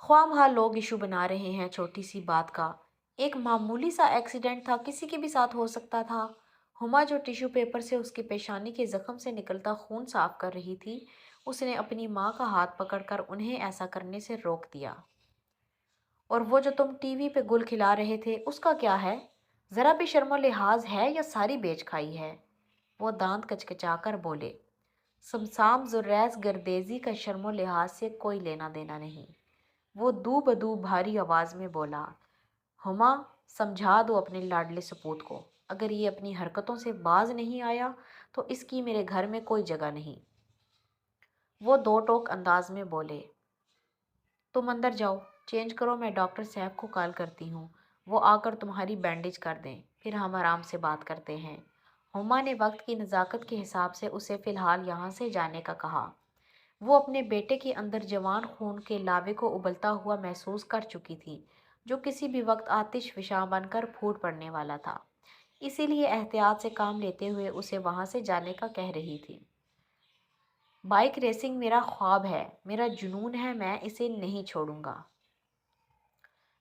خواہ مخواہ لوگ ایشو بنا رہے ہیں چھوٹی سی بات کا۔ ایک معمولی سا ایکسیڈنٹ تھا، کسی کے بھی ساتھ ہو سکتا تھا۔ ہما جو ٹیشو پیپر سے اس کی پیشانی کے زخم سے نکلتا خون صاف کر رہی تھی، اس نے اپنی ماں کا ہاتھ پکڑ کر انہیں ایسا کرنے سے روک دیا۔ اور وہ جو تم ٹی وی پہ گل کھلا رہے تھے اس کا کیا ہے؟ ذرا بھی شرم و لحاظ ہے یا ساری بیچ کھائی ہے؟ وہ دانت کچکچا کر بولے۔ سمسام زریز گردیزی کا شرم و لحاظ سے کوئی لینا دینا نہیں۔ وہ دو بدو بھاری آواز میں بولا، ہما سمجھا دو اپنے لاڈلے سپوت کو، اگر یہ اپنی حرکتوں سے باز نہیں آیا تو اس کی میرے گھر میں کوئی جگہ نہیں۔ وہ دو ٹوک انداز میں بولے، تم اندر جاؤ، چینج کرو، میں ڈاکٹر صاحب کو کال کرتی ہوں، وہ آ کر تمہاری بینڈیج کر دیں، پھر ہم آرام سے بات کرتے ہیں۔ ہما نے وقت کی نزاکت کے حساب سے اسے فی الحال یہاں سے جانے کا کہا۔ وہ اپنے بیٹے کے اندر جوان خون کے لاوے کو ابلتا ہوا محسوس کر چکی تھی، جو کسی بھی وقت آتش فشاں بن کر پھوٹ پڑنے والا تھا، اسی لیے احتیاط سے کام لیتے ہوئے اسے وہاں سے جانے کا کہہ رہی تھی۔ بائیک ریسنگ میرا خواب ہے، میرا جنون ہے، میں اسے نہیں چھوڑوں گا۔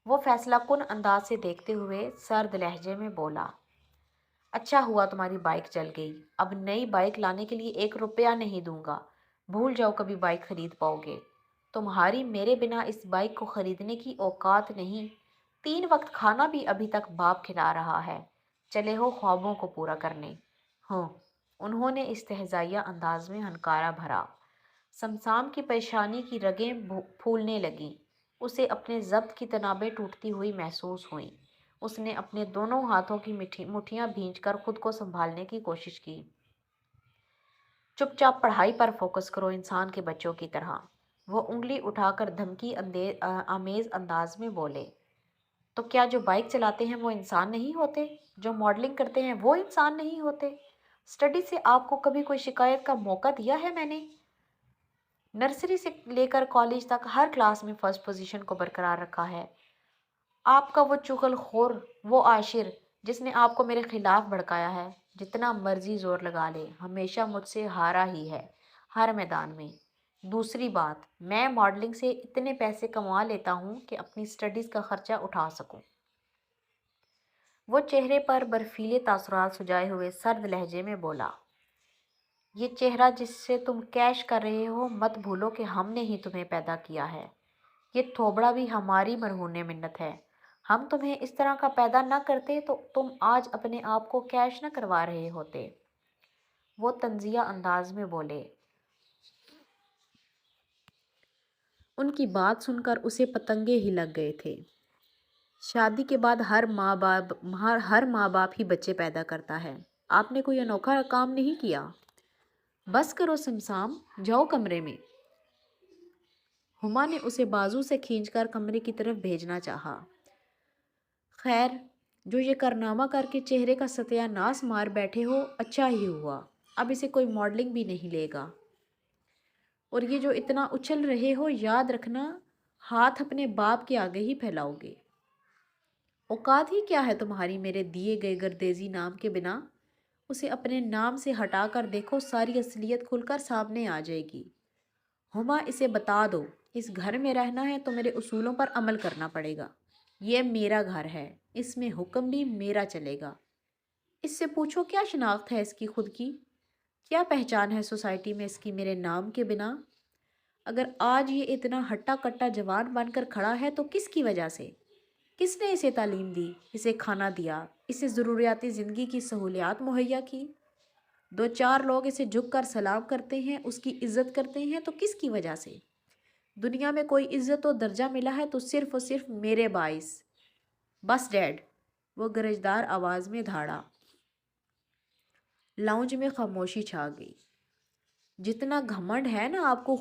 وہ فیصلہ کن انداز سے دیکھتے ہوئے سرد لہجے میں بولا، اچھا ہوا تمہاری بائیک جل گئی، اب نئی بائیک لانے کے لیے 1 روپیہ نہیں دوں گا، بھول جاؤ کبھی بائیک خرید پاؤ گے، تمہاری میرے بنا اس بائیک کو خریدنے کی اوقات نہیں، 3 وقت کھانا بھی ابھی تک باپ کھلا رہا ہے، چلے ہو خوابوں کو پورا کرنے۔ ہوں، انہوں نے استہزائیہ انداز میں ہنکارا بھرا۔ سمسام کی پیشانی کی رگیں پھولنے لگیں، اسے اپنے ضبط کی تنابیں ٹوٹتی ہوئی محسوس ہوئیں۔ اس نے اپنے دونوں ہاتھوں کی مٹھیاں بھینچ کر خود کو سنبھالنے کی کوشش کی۔ چپ چاپ پڑھائی پر فوکس کرو انسان کے بچوں کی طرح، وہ انگلی اٹھا کر دھمکی آمیز انداز میں بولے۔ تو کیا جو بائیک چلاتے ہیں وہ انسان نہیں ہوتے؟ جو ماڈلنگ کرتے ہیں وہ انسان نہیں ہوتے؟ اسٹڈی سے آپ کو کبھی کوئی شکایت کا موقع دیا ہے میں نے؟ نرسری سے لے کر کالج تک ہر کلاس میں فرسٹ پوزیشن کو برقرار رکھا ہے۔ آپ کا وہ چغل خور، وہ عاشر جس نے آپ کو میرے خلاف بھڑکایا ہے، جتنا مرضی زور لگا لے، ہمیشہ مجھ سے ہارا ہی ہے، ہر میدان میں۔ دوسری بات، میں ماڈلنگ سے اتنے پیسے کما لیتا ہوں کہ اپنی اسٹڈیز کا خرچہ اٹھا سکوں۔ وہ چہرے پر برفیلے تاثرات سجائے ہوئے سرد لہجے میں بولا، یہ چہرہ جس سے تم کیش کر رہے ہو، مت بھولو کہ ہم نے ہی تمہیں پیدا کیا ہے، یہ تھوبڑا بھی ہماری مرہون منت ہے، ہم تمہیں اس طرح کا پیدا نہ کرتے تو تم آج اپنے آپ کو کیش نہ کروا رہے ہوتے۔ وہ طنزیہ انداز میں بولے۔ ان کی بات سن کر اسے پتنگے ہی لگ گئے تھے۔ شادی کے بعد ہر ماں باپ ہی بچے پیدا کرتا ہے، آپ نے کوئی انوکھا کام نہیں کیا۔ بس کرو سمسام، جاؤ کمرے میں۔ ہما نے اسے بازو سے کھینچ کر کمرے کی طرف بھیجنا چاہا۔ خیر، جو یہ کارنامہ کر کے چہرے کا ستیہ ناش مار بیٹھے ہو، اچھا ہی ہوا، اب اسے کوئی ماڈلنگ بھی نہیں لے گا۔ اور یہ جو اتنا اچھل رہے ہو، یاد رکھنا ہاتھ اپنے باپ کے آگے ہی پھیلاؤ گے۔ اوقات ہی کیا ہے تمہاری میرے دیے گئے گردیزی نام کے بنا؟ اسے اپنے نام سے ہٹا کر دیکھو، ساری اصلیت کھل کر سامنے آ جائے گی۔ ہما، اسے بتا دو، اس گھر میں رہنا ہے تو میرے اصولوں پر عمل کرنا پڑے گا، یہ میرا گھر ہے، اس میں حکم بھی میرا چلے گا۔ اس سے پوچھو کیا شناخت ہے اس کی خود کی، کیا پہچان ہے سوسائٹی میں اس کی میرے نام کے بنا؟ اگر آج یہ اتنا ہٹا کٹا جوان بن کر کھڑا ہے تو کس کی وجہ سے؟ کس نے اسے تعلیم دی، اسے کھانا دیا، اسے ضروریاتی زندگی کی سہولیات مہیا کی؟ 2 4 لوگ اسے جھک کر سلام کرتے ہیں، اس کی عزت کرتے ہیں، تو کس کی وجہ سے؟ دنیا میں کوئی عزت و درجہ ملا ہے تو صرف اور صرف میرے باعث۔ بس ڈیڈ، وہ گرجدار آواز میں دھاڑا۔ لاؤنج میں خاموشی چھا گئی۔ جتنا گھمنڈ ہے نا آپ کو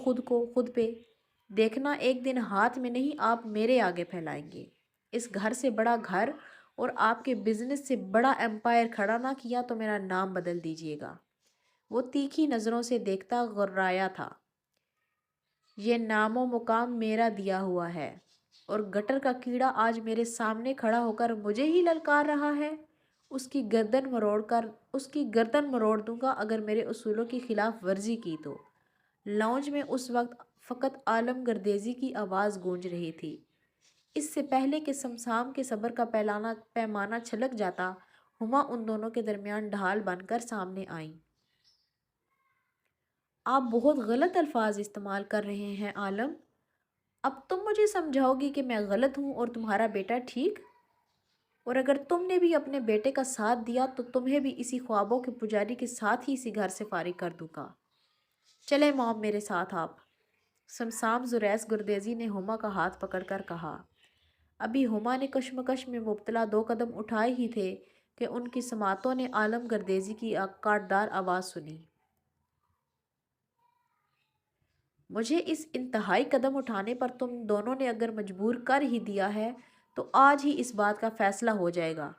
خود پہ، دیکھنا ایک دن ہاتھ میں نہیں آپ میرے آگے پھیلائیں گے۔ اس گھر سے بڑا گھر اور آپ کے بزنس سے بڑا ایمپائر کھڑا نہ کیا تو میرا نام بدل دیجیے گا۔ وہ تیکھی نظروں سے دیکھتا غرایا تھا۔ یہ نام و مقام میرا دیا ہوا ہے، اور گٹر کا کیڑا آج میرے سامنے کھڑا ہو کر مجھے ہی للکار رہا ہے، اس کی گردن مروڑ دوں گا اگر میرے اصولوں کی خلاف ورزی کی تو۔ لاؤنج میں اس وقت فقط عالم گردیزی کی آواز گونج رہی تھی۔ اس سے پہلے کہ سمسام کے صبر کا پیمانہ چھلک جاتا، ہما ان دونوں کے درمیان ڈھال بن کر سامنے آئیں۔ آپ بہت غلط الفاظ استعمال کر رہے ہیں عالم۔ اب تم مجھے سمجھاؤ گی کہ میں غلط ہوں اور تمہارا بیٹا ٹھیک؟ اور اگر تم نے بھی اپنے بیٹے کا ساتھ دیا تو تمہیں بھی اسی خوابوں کے پجاری کے ساتھ ہی اسی گھر سے فارغ کر دوں گا۔ چلے موم میرے ساتھ آپ۔ سمسام زریس گردیزی نے ہما کا ہاتھ پکڑ کر کہا۔ ابھی ہما نے کشمکش میں مبتلا 2 قدم اٹھائے ہی تھے کہ ان کی سماعتوں نے عالم گردیزی کی کاٹدار آواز سنی۔ مجھے اس انتہائی قدم اٹھانے پر تم دونوں نے اگر مجبور کر ہی دیا ہے تو آج ہی اس بات کا فیصلہ ہو جائے گا۔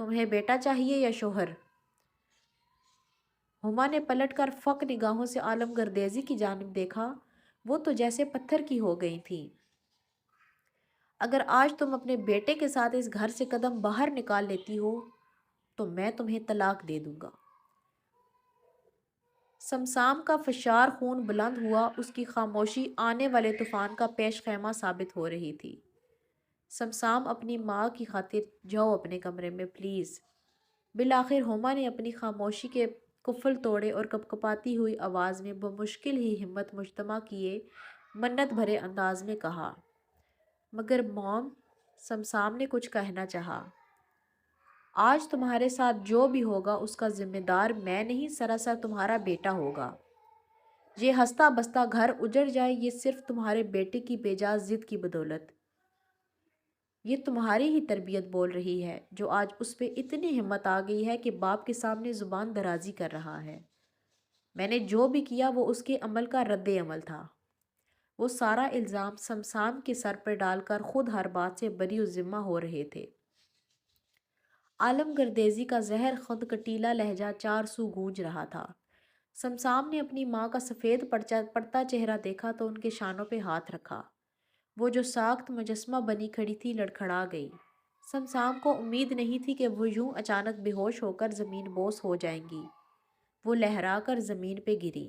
تمہیں بیٹا چاہیے یا شوہر؟ ہما نے پلٹ کر فق نگاہوں سے عالم گردیزی کی جانب دیکھا۔ وہ تو جیسے پتھر کی ہو گئی تھی۔ اگر آج تم اپنے بیٹے کے ساتھ اس گھر سے قدم باہر نکال لیتی ہو تو میں تمہیں طلاق دے دوں گا۔ سمسام کا فشار خون بلند ہوا۔ اس کی خاموشی آنے والے طوفان کا پیش خیمہ ثابت ہو رہی تھی۔ سمسام اپنی ماں کی خاطر جاؤ اپنے کمرے میں پلیز۔ بالآخر ہما نے اپنی خاموشی کے قفل توڑے اور کپکپاتی ہوئی آواز میں بمشکل ہی ہمت مجتمع کیے منت بھرے انداز میں کہا۔ مگر موم، سمسام نے کچھ کہنا چاہا۔ آج تمہارے ساتھ جو بھی ہوگا اس کا ذمہ دار میں نہیں، سراسر تمہارا بیٹا ہوگا۔ یہ ہستا بستا گھر اجڑ جائے یہ صرف تمہارے بیٹے کی بے جا ضد کی بدولت۔ یہ تمہاری ہی تربیت بول رہی ہے جو آج اس پہ اتنی ہمت آ گئی ہے کہ باپ کے سامنے زبان درازی کر رہا ہے۔ میں نے جو بھی کیا وہ اس کے عمل کا رد عمل تھا۔ وہ سارا الزام سمسام کے سر پر ڈال کر خود ہر بات سے بری الذمہ ہو رہے تھے۔ عالم گردیزی کا زہر خود کٹیلا لہجہ 4 سو گونج رہا تھا۔ سمسام نے اپنی ماں کا سفید پڑتا چہرہ دیکھا تو ان کے شانوں پہ ہاتھ رکھا۔ وہ جو ساخت مجسمہ بنی کھڑی تھی لڑکھڑا گئی۔ سمسام کو امید نہیں تھی کہ وہ یوں اچانک بے ہوش ہو کر زمین بوس ہو جائیں گی۔ وہ لہرا کر زمین پہ گری۔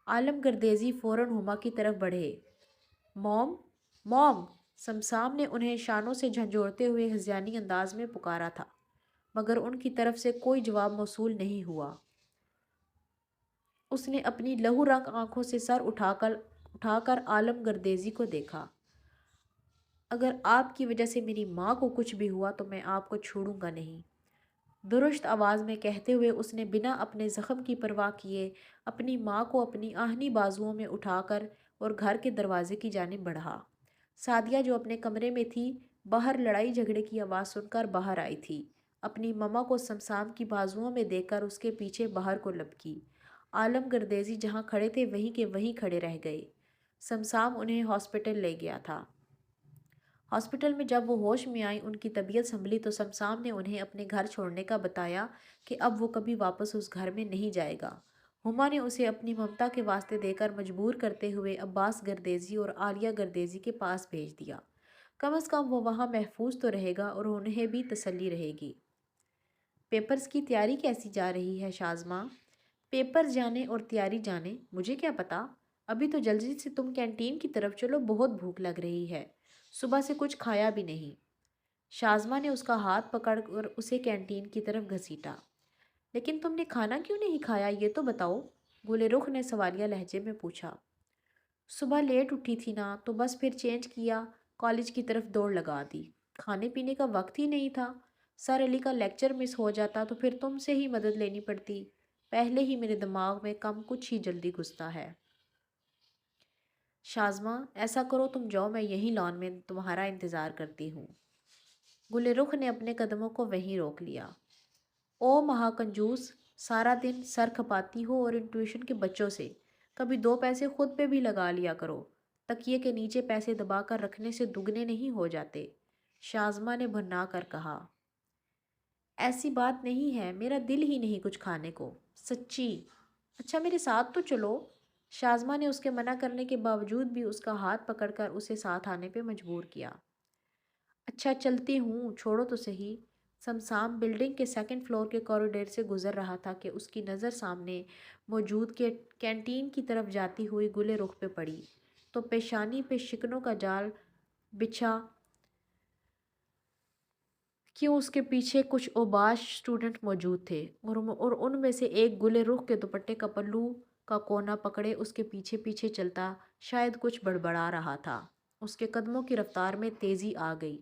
عالم گردیزی فوراً ہما کی طرف بڑھے۔ موم، موم! سمسام نے انہیں شانوں سے جھنجھوڑتے ہوئے ہذیانی انداز میں پکارا تھا، مگر ان کی طرف سے کوئی جواب موصول نہیں ہوا۔ اس نے اپنی لہو رنگ آنکھوں سے سر اٹھا کر عالم گردیزی کو دیکھا۔ اگر آپ کی وجہ سے میری ماں کو کچھ بھی ہوا تو میں آپ کو چھوڑوں گا نہیں، درشت آواز میں کہتے ہوئے اس نے بنا اپنے زخم کی پرواہ کیے اپنی ماں کو اپنی آہنی بازوؤں میں اٹھا کر اور گھر کے دروازے کی جانب بڑھا۔ سعدیہ جو اپنے کمرے میں تھی باہر لڑائی جھگڑے کی آواز سن کر باہر آئی تھی۔ اپنی مما کو سمسام کی بازوؤں میں دیکھ کر اس کے پیچھے باہر کو لپکی۔ عالم گردیزی جہاں کھڑے تھے وہیں کے وہیں کھڑے رہ گئے۔ سمسام انہیں ہاسپٹل لے گیا تھا۔ ہاسپٹل میں جب وہ ہوش میں آئیں ان کی طبیعت سنبھلی تو سمسام نے انہیں اپنے گھر چھوڑنے کا بتایا کہ اب وہ کبھی واپس اس گھر میں نہیں جائے گا۔ ہما نے اسے اپنی ممتا کے واسطے دے کر مجبور کرتے ہوئے عباس گردیزی اور عالیہ گردیزی کے پاس بھیج دیا۔ کم از کم وہ وہاں محفوظ تو رہے گا اور انہیں بھی تسلی رہے گی۔ پیپرز کی تیاری کیسی جا رہی ہے شازماں؟ پیپر جانے اور تیاری جانے، مجھے کیا پتا۔ ابھی تو جلدی سے تم کینٹین کی طرف چلو، بہت بھوک لگ رہی ہے، صبح سے کچھ کھایا بھی نہیں۔ شازماں نے اس کا ہاتھ پکڑ کر اسے کینٹین کی طرف گھسیٹا۔ لیکن تم نے کھانا کیوں نہیں کھایا یہ تو بتاؤ، گل رخ نے سوالیہ لہجے میں پوچھا۔ صبح لیٹ اٹھی تھی نا تو بس پھر چینج کیا، کالج کی طرف دوڑ لگا دی، کھانے پینے کا وقت ہی نہیں تھا۔ سر علی کا لیکچر مس ہو جاتا تو پھر تم سے ہی مدد لینی پڑتی، پہلے ہی میرے دماغ میں کم کچھ ہی جلدی گھستا ہے۔ شازماں ایسا کرو تم جاؤ، میں یہیں لان میں تمہارا انتظار کرتی ہوں۔ گل رخ نے اپنے قدموں کو وہیں روک لیا۔ او مہا کنجوس، سارا دن سر کھپاتی ہو اور ان ٹیوشن کے بچوں سے، کبھی 2 پیسے خود پہ بھی لگا لیا کرو، تکیے کے نیچے پیسے دبا کر رکھنے سے دگنے نہیں ہو جاتے، شازماں نے بھرنا کر کہا۔ ایسی بات نہیں ہے، میرا دل ہی نہیں کچھ کھانے کو، سچی۔ اچھا میرے ساتھ تو چلو۔ شازماں نے اس کے منع کرنے کے باوجود بھی اس کا ہاتھ پکڑ کر اسے ساتھ آنے پہ مجبور کیا۔ اچھا چلتی ہوں، چھوڑو تو صحیح۔ سمسام بلڈنگ کے 2nd فلور کے کوریڈور سے گزر رہا تھا کہ اس کی نظر سامنے موجود کینٹین کی طرف جاتی ہوئی گل رخ پہ پڑی۔ تو پیشانی پہ شکنوں کا جال بچھا کیوں اس کے پیچھے کچھ اوباش اسٹوڈنٹ موجود تھے اور ان میں سے ایک گلے رخ کے دوپٹے کا پلو کا کونا پکڑے اس کے پیچھے پیچھے چلتا شاید کچھ بڑبڑا رہا تھا۔ اس کے قدموں کی رفتار میں تیزی آ گئی۔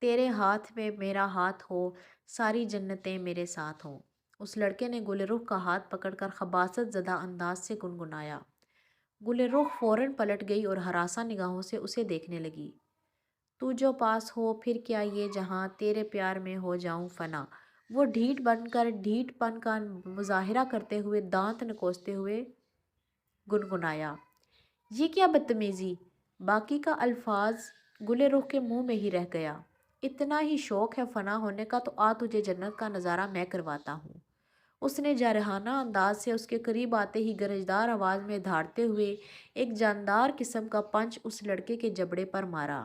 تیرے ہاتھ میں میرا ہاتھ ہو، ساری جنتیں میرے ساتھ ہوں، اس لڑکے نے گل رخ کا ہاتھ پکڑ کر خباثت زدہ انداز سے گنگنایا۔ گل رخ فوراً پلٹ گئی اور ہراساں نگاہوں سے اسے دیکھنے لگی۔ تو جو پاس ہو پھر کیا یہ جہاں، تیرے پیار میں ہو جاؤں فنا۔ وہ ڈھیٹ بن کر ڈھیٹ پن کا مظاہرہ کرتے ہوئے دانت نکوستے ہوئے گنگنایا۔ یہ کیا بدتمیزی! باقی کا الفاظ گل رخ کے منہ میں ہی رہ گیا۔ اتنا ہی شوق ہے فنا ہونے کا تو آ تجھے جنت کا نظارہ میں کرواتا ہوں۔ اس نے جارحانہ انداز سے اس کے قریب آتے ہی گرجدار آواز میں دھاڑتے ہوئے ایک جاندار قسم کا پنچ اس لڑکے کے جبڑے پر مارا۔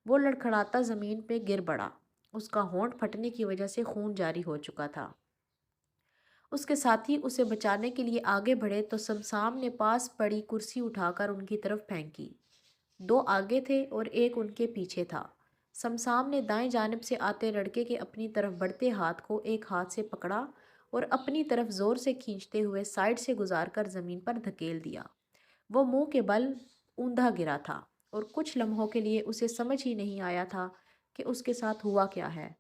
وہ لڑکھڑاتا زمین پہ گر پڑا۔ اس کا ہونٹ پھٹنے کی وجہ سے خون جاری ہو چکا تھا۔ اس کے ساتھی اسے بچانے کے لیے آگے بڑھے تو سمسام نے پاس پڑی کرسی اٹھا کر ان کی طرف پھینکی۔ دو آگے تھے اور ایک ان کے پیچھے تھا۔ سمسام نے دائیں جانب سے آتے لڑکے کے اپنی طرف بڑھتے ہاتھ کو ایک ہاتھ سے پکڑا اور اپنی طرف زور سے کھینچتے ہوئے سائیڈ سے گزار کر زمین پر دھکیل دیا۔ وہ منہ کے بل اوندھا گرا تھا اور کچھ لمحوں کے لیے اسے سمجھ ہی نہیں آیا تھا کہ اس کے ساتھ ہوا کیا ہے۔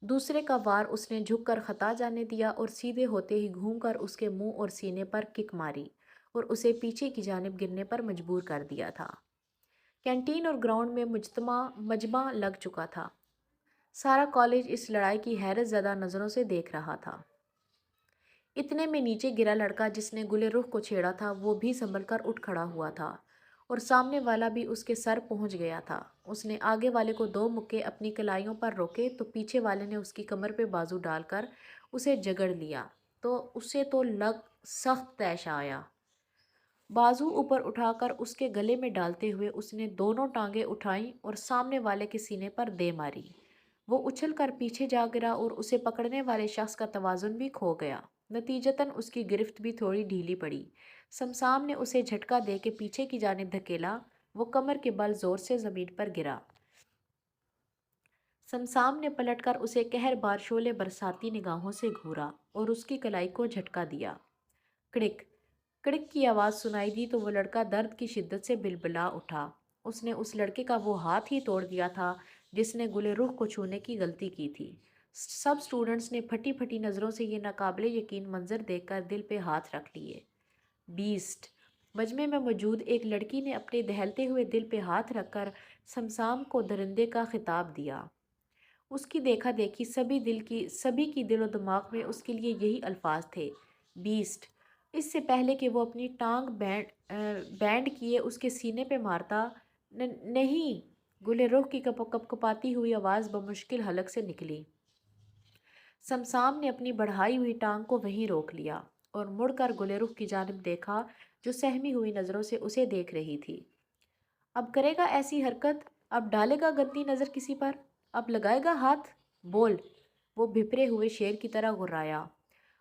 دوسرے کا وار اس نے جھک کر خطا جانے دیا اور سیدھے ہوتے ہی گھوم کر اس کے منہ اور سینے پر کک ماری اور اسے پیچھے کی جانب گرنے پر مجبور کر دیا تھا۔ کینٹین اور گراؤنڈ میں مجمع لگ چکا تھا۔ سارا کالج اس لڑائی کی حیرت زدہ نظروں سے دیکھ رہا تھا۔ اتنے میں نیچے گرا لڑکا جس نے گل رخ کو چھیڑا تھا وہ بھی سنبھل کر اٹھ کھڑا ہوا تھا اور سامنے والا بھی اس کے سر پہنچ گیا تھا۔ اس نے آگے والے کو دو مکے اپنی کلائیوں پر روکے تو پیچھے والے نے اس کی کمر پہ بازو ڈال کر اسے جگڑ لیا تو اسے تو لگ سخت طیش آیا۔ بازو اوپر اٹھا کر اس کے گلے میں ڈالتے ہوئے اس نے دونوں ٹانگیں اٹھائیں اور سامنے والے کے سینے پر دے ماری۔ وہ اچھل کر پیچھے جا گرا اور اسے پکڑنے والے شخص کا توازن بھی کھو گیا۔ نتیجتاً اس کی گرفت بھی تھوڑی ڈھیلی پڑی۔ سمسام نے اسے جھٹکا دے کے پیچھے کی جانب دھکیلا۔ وہ کمر کے بل زور سے زمین پر گرا۔ سمسام نے پلٹ کر اسے قہر بار شعلے برساتی نگاہوں سے گھورا اور اس کی کلائی کو جھٹکا دیا۔ کڑک کڑک کی آواز سنائی دی تو وہ لڑکا درد کی شدت سے بلبلا اٹھا۔ اس نے اس لڑکے کا وہ ہاتھ ہی توڑ دیا تھا جس نے گل رخ کو چھونے کی غلطی کی تھی۔ سب اسٹوڈنٹس نے پھٹی پھٹی نظروں سے یہ ناقابل یقین منظر دیکھ کر دل پہ ہاتھ رکھ لیے۔ بیسٹ! مجمع میں موجود ایک لڑکی نے اپنے دہلتے ہوئے دل پہ ہاتھ رکھ کر سمسام کو درندے کا خطاب دیا۔ اس کی دیکھا دیکھی سبھی کی دل و دماغ میں اس کے لیے یہی الفاظ تھے، بیسٹ! اس سے پہلے کہ وہ اپنی ٹانگ بینڈ کیے اس کے سینے پہ مارتا، نہیں! گل رخ کی کپکپاتی ہوئی آواز بمشکل حلق سے نکلی۔ سمسام نے اپنی بڑھائی ہوئی ٹانگ کو وہیں روک لیا اور مڑ کر گل رخ کی جانب دیکھا جو سہمی ہوئی نظروں سے اسے دیکھ رہی تھی۔ اب کرے گا ایسی حرکت؟ اب ڈالے گا گندی نظر کسی پر؟ اب لگائے گا ہاتھ؟ بول! وہ بھپرے ہوئے شیر کی طرح گھرایا۔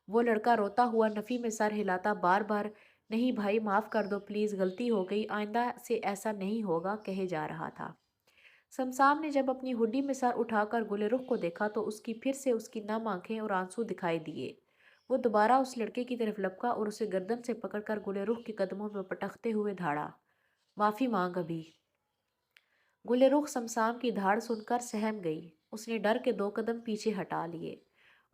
وہ لڑکا روتا ہوا نفی میں سر ہلاتا بار بار نہیں بھائی معاف کر دو پلیز غلطی ہو گئی آئندہ سے ایسا نہیں ہوگا کہے جا رہا تھا۔ سمسام نے جب اپنی ہڈی میں سر اٹھا کر گل رخ کو دیکھا تو اس کی پھر سے اس کی نم آنکھیں اور آنسو دکھائی دیے۔ وہ دوبارہ اس لڑکے کی طرف لپکا اور اسے گردن سے پکڑ کر گل رخ کے قدموں میں پٹکتے ہوئے دھاڑا، معافی مانگ ابھی۔ گل رخ سمسام کی دھاڑ سن کر سہم گئی۔ اس نے ڈر کے دو قدم پیچھے ہٹا لیے۔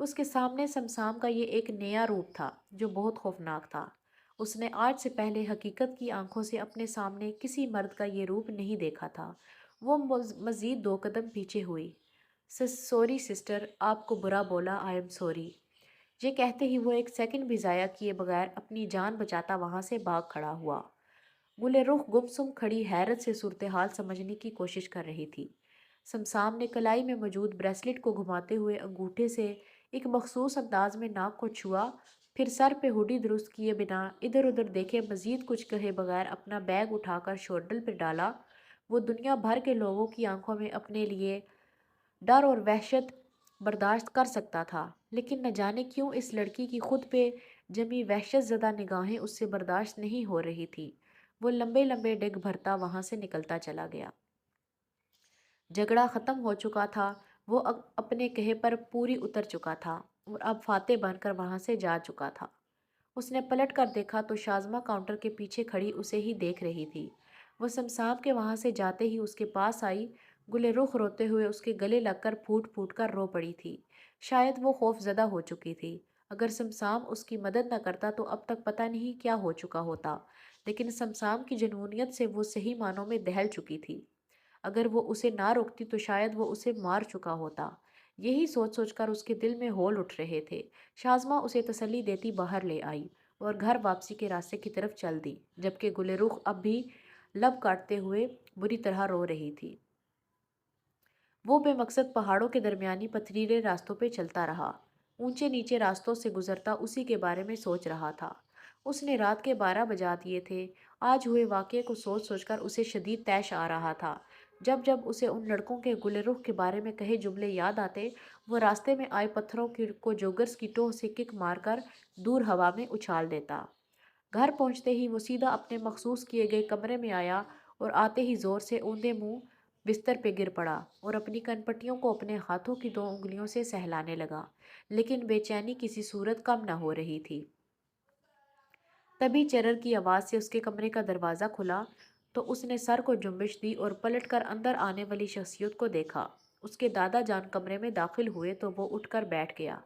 اس کے سامنے سمسام کا یہ ایک نیا روپ تھا جو بہت خوفناک تھا۔ اس نے آج سے پہلے حقیقت کی آنکھوں سے اپنے سامنے کسی مرد کا یہ روپ نہیں دیکھا تھا۔ وہ مزید دو قدم پیچھے ہوئی۔ سوری سسٹر، آپ کو برا بولا، آئی ایم سوری۔ یہ کہتے ہی وہ ایک سیکنڈ بھی ضائع کیے بغیر اپنی جان بچاتا وہاں سے بھاگ کھڑا ہوا۔ گل رخ گمسم کھڑی حیرت سے صورتحال سمجھنے کی کوشش کر رہی تھی۔ سمسام نے کلائی میں موجود بریسلٹ کو گھماتے ہوئے انگوٹھے سے ایک مخصوص انداز میں ناک کو چھوا، پھر سر پہ ہڈی درست کیے بنا ادھر ادھر دیکھے مزید کچھ کہے بغیر اپنا بیگ اٹھا کر شولڈر پہ ڈالا۔ وہ دنیا بھر کے لوگوں کی آنکھوں میں اپنے لیے ڈر اور وحشت برداشت کر سکتا تھا، لیکن نہ جانے کیوں اس لڑکی کی خود پہ جمی وحشت زدہ نگاہیں اس سے برداشت نہیں ہو رہی تھی۔ وہ لمبے لمبے ڈگ بھرتا وہاں سے نکلتا چلا گیا۔ جھگڑا ختم ہو چکا تھا، وہ اپنے کہے پر پوری اتر چکا تھا اور اب فاتح بن کر وہاں سے جا چکا تھا۔ اس نے پلٹ کر دیکھا تو شازمہ کاؤنٹر کے پیچھے کھڑی اسے ہی دیکھ رہی تھی۔ وہ سمسام کے وہاں سے جاتے ہی اس کے پاس آئی، گلے رخ روتے ہوئے اس کے گلے لگ کر پھوٹ پھوٹ کر رو پڑی تھی۔ شاید وہ خوف زدہ ہو چکی تھی۔ اگر سمسام اس کی مدد نہ کرتا تو اب تک پتہ نہیں کیا ہو چکا ہوتا، لیکن سمسام کی جنونیت سے وہ صحیح معنوں میں دہل چکی تھی۔ اگر وہ اسے نہ روکتی تو شاید وہ اسے مار چکا ہوتا۔ یہی سوچ سوچ کر اس کے دل میں ہول اٹھ رہے تھے۔ شازمہ اسے تسلی دیتی باہر لے آئی اور گھر واپسی کے راستے کی طرف چل دی، جبکہ گل رخ اب بھی لب کاٹتے ہوئے بری طرح رو رہی تھی۔ وہ بے مقصد پہاڑوں کے درمیانی پتھریلے راستوں پہ چلتا رہا، اونچے نیچے راستوں سے گزرتا اسی کے بارے میں سوچ رہا تھا۔ اس نے رات کے 12 بجا دیے تھے۔ آج ہوئے واقعے کو سوچ سوچ کر اسے شدید طیش آ رہا تھا۔ جب جب اسے ان لڑکوں کے گل رخ کے بارے میں کہے جملے یاد آتے، وہ راستے میں آئے پتھروں کو جوگرس کی ٹوہ سے کک مار کر دور ہوا میں اچھال دیتا۔ گھر پہنچتے ہی وہ سیدھا اپنے مخصوص کیے گئے کمرے میں آیا اور آتے ہی زور سے اوندے منہ بستر پہ گر پڑا اور اپنی کنپٹیوں کو اپنے ہاتھوں کی 2 انگلیوں سے سہلانے لگا، لیکن بے چینی کسی صورت کم نہ ہو رہی تھی۔ تبھی چرر کی آواز سے اس کے کمرے کا دروازہ کھلا تو اس نے سر کو جنبش دی اور پلٹ کر اندر آنے والی شخصیت کو دیکھا۔ اس کے دادا جان کمرے میں داخل ہوئے تو وہ اٹھ کر بیٹھ گیا۔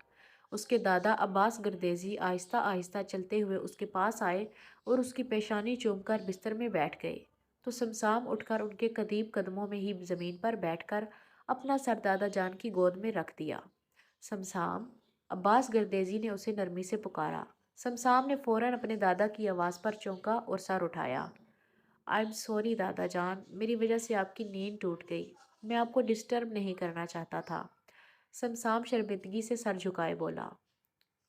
اس کے دادا عباس گردیزی آہستہ آہستہ چلتے ہوئے اس کے پاس آئے اور اس کی پیشانی چوم کر بستر میں بیٹھ گئے تو سمسام اٹھ کر ان کے قریب قدموں میں ہی زمین پر بیٹھ کر اپنا سر دادا جان کی گود میں رکھ دیا۔ سمسام، عباس گردیزی نے اسے نرمی سے پکارا۔ سمسام نے فوراً اپنے دادا کی آواز پر چونکا اور سر اٹھایا۔ آئی ایم سوری دادا جان، میری وجہ سے آپ کی نیند ٹوٹ گئی۔ میں آپ کو ڈسٹرب نہیں کرنا چاہتا تھا۔ سمسام شرمندگی سے سر جھکائے بولا۔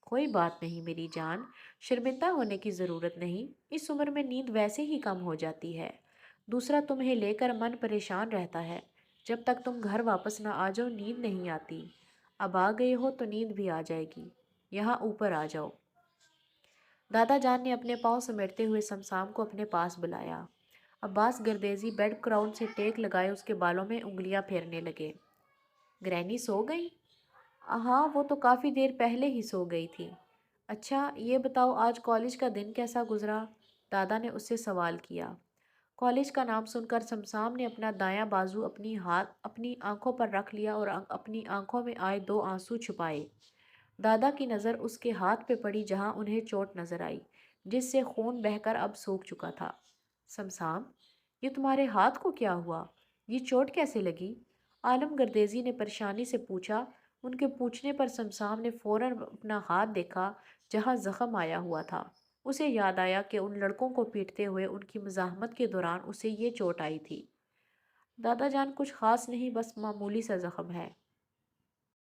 کوئی بات نہیں میری جان، شرمندہ ہونے کی ضرورت نہیں، اس عمر میں نیند ویسے ہی کم ہو جاتی ہے۔ دوسرا تمہیں لے کر من پریشان رہتا ہے، جب تک تم گھر واپس نہ آ جاؤ نیند نہیں آتی۔ اب آ گئے ہو تو نیند بھی آ جائے گی، یہاں اوپر آ جاؤ۔ دادا جان نے اپنے پاؤں سمیٹتے ہوئے سمسام کو اپنے پاس بلایا۔ عباس گردیزی بیڈ کراؤن سے ٹیک لگائے اس کے بالوں میں انگلیاں پھیرنے لگے۔ گرینی سو گئی؟ ہاں، وہ تو کافی دیر پہلے ہی سو گئی تھی۔ اچھا یہ بتاؤ آج کالج کا دن کیسا گزرا؟ دادا نے اس سے سوال کیا۔ کالج کا نام سن کر سمسام نے اپنا دایاں بازو اپنی آنکھوں پر رکھ لیا اور اپنی آنکھوں میں آئے 2 آنسو چھپائے۔ دادا کی نظر اس کے ہاتھ پہ پڑی جہاں انہیں چوٹ نظر آئی، جس سے خون بہہ کر اب سوکھ چکا تھا۔ سمسام، یہ تمہارے ہاتھ کو کیا ہوا؟ یہ چوٹ کیسے لگی؟ عالم گردیزی نے پریشانی سے پوچھا۔ ان کے پوچھنے پر سمسام نے فوراً اپنا ہاتھ دیکھا جہاں زخم آیا ہوا تھا۔ اسے یاد آیا کہ ان لڑکوں کو پیٹتے ہوئے ان کی مزاحمت کے دوران اسے یہ چوٹ آئی تھی۔ دادا جان کچھ خاص نہیں، بس معمولی سا زخم ہے۔